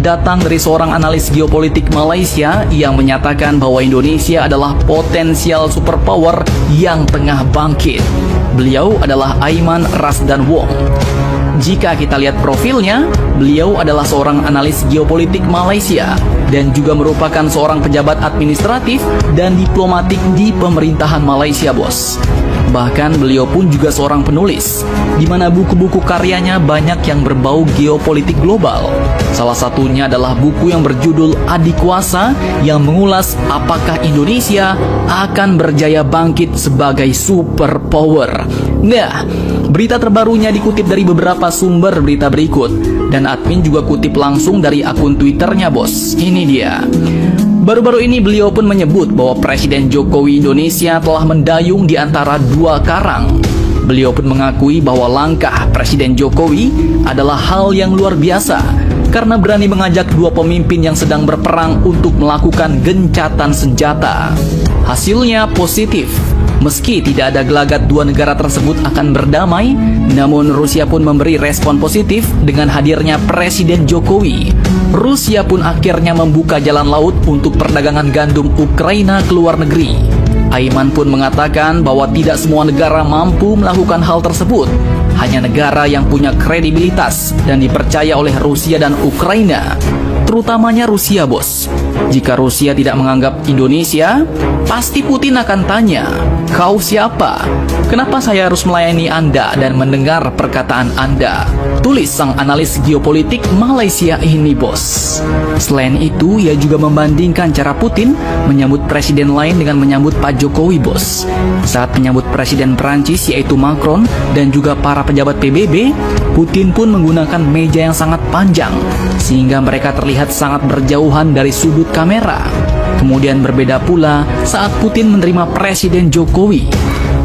datang dari seorang analis geopolitik Malaysia yang menyatakan bahwa Indonesia adalah potensial superpower yang tengah bangkit. Beliau adalah Aiman Rasdan Wong. Jika kita lihat profilnya, beliau adalah seorang analis geopolitik Malaysia dan juga merupakan seorang pejabat administratif dan diplomatik di pemerintahan Malaysia, bos. Bahkan beliau pun juga seorang penulis, di mana buku-buku karyanya banyak yang berbau geopolitik global. Salah satunya adalah buku yang berjudul Adikuasa yang mengulas apakah Indonesia akan berjaya bangkit sebagai superpower. Nah, berita terbarunya dikutip dari beberapa sumber berita berikut, dan admin juga kutip langsung dari akun Twitternya, bos. Ini dia. Baru-baru ini beliau pun menyebut bahwa Presiden Jokowi Indonesia telah mendayung di antara dua karang. Beliau pun mengakui bahwa langkah Presiden Jokowi adalah hal yang luar biasa karena berani mengajak dua pemimpin yang sedang berperang untuk melakukan gencatan senjata. Hasilnya positif. Meski tidak ada gelagat dua negara tersebut akan berdamai, namun Rusia pun memberi respon positif dengan hadirnya Presiden Jokowi. Rusia pun akhirnya membuka jalan laut untuk perdagangan gandum Ukraina ke luar negeri. Aiman pun mengatakan bahwa tidak semua negara mampu melakukan hal tersebut. Hanya negara yang punya kredibilitas dan dipercaya oleh Rusia dan Ukraina. Terutamanya Rusia, bos. Jika Rusia tidak menganggap Indonesia, pasti Putin akan tanya, "Kau siapa? Kenapa saya harus melayani Anda dan mendengar perkataan Anda?" Tulis sang analis geopolitik Malaysia ini, bos. Selain itu, ia juga membandingkan cara Putin menyambut presiden lain dengan menyambut Pak Jokowi, bos. Saat menyambut presiden Prancis yaitu Macron dan juga para pejabat PBB, Putin pun menggunakan meja yang sangat panjang sehingga mereka terlihat sangat berjauhan dari sudut kamera. Kemudian berbeda pula saat Putin menerima Presiden Jokowi.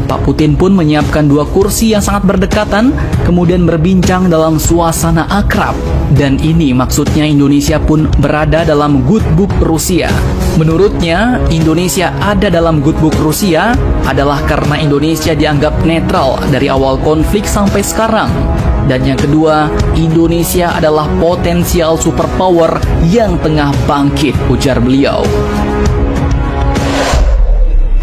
Pak Putin pun menyiapkan dua kursi yang sangat berdekatan, kemudian berbincang dalam suasana akrab. Dan ini maksudnya Indonesia pun berada dalam good book Rusia. Menurutnya, Indonesia ada dalam good book Rusia adalah karena Indonesia dianggap netral dari awal konflik sampai sekarang. Dan yang kedua, Indonesia adalah potensial superpower yang tengah bangkit, ujar beliau.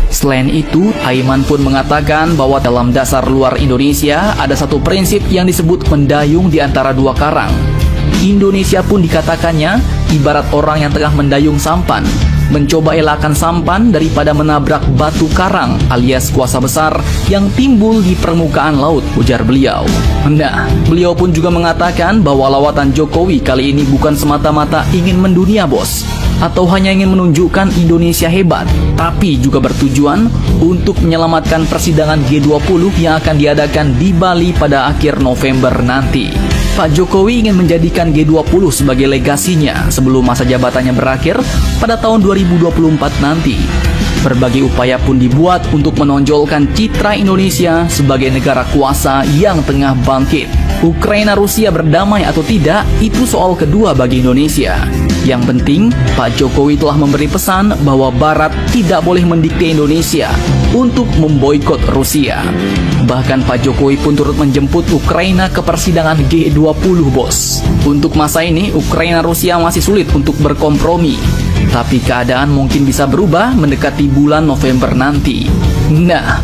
Selain itu, Aiman pun mengatakan bahwa dalam dasar luar Indonesia ada satu prinsip yang disebut mendayung di antara dua karang. Indonesia pun dikatakannya ibarat orang yang tengah mendayung sampan, mencoba elakkan sampan daripada menabrak batu karang alias kuasa besar yang timbul di permukaan laut, ujar beliau. Nah, beliau pun juga mengatakan bahwa lawatan Jokowi kali ini bukan semata-mata ingin mendunia, bos, atau hanya ingin menunjukkan Indonesia hebat, tapi juga bertujuan untuk menyelamatkan persidangan G20 yang akan diadakan di Bali pada akhir November nanti. Pak Jokowi ingin menjadikan G20 sebagai legasinya sebelum masa jabatannya berakhir pada tahun 2024 nanti. Berbagai upaya pun dibuat untuk menonjolkan citra Indonesia sebagai negara kuasa yang tengah bangkit. Ukraina-Rusia berdamai atau tidak, itu soal kedua bagi Indonesia. Yang penting, Pak Jokowi telah memberi pesan bahwa Barat tidak boleh mendikte Indonesia untuk memboikot Rusia. Bahkan Pak Jokowi pun turut menjemput Ukraina ke persidangan G20, bos. Untuk masa ini, Ukraina-Rusia masih sulit untuk berkompromi. Tapi keadaan mungkin bisa berubah mendekati bulan November nanti. Nah,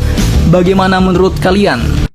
bagaimana menurut kalian?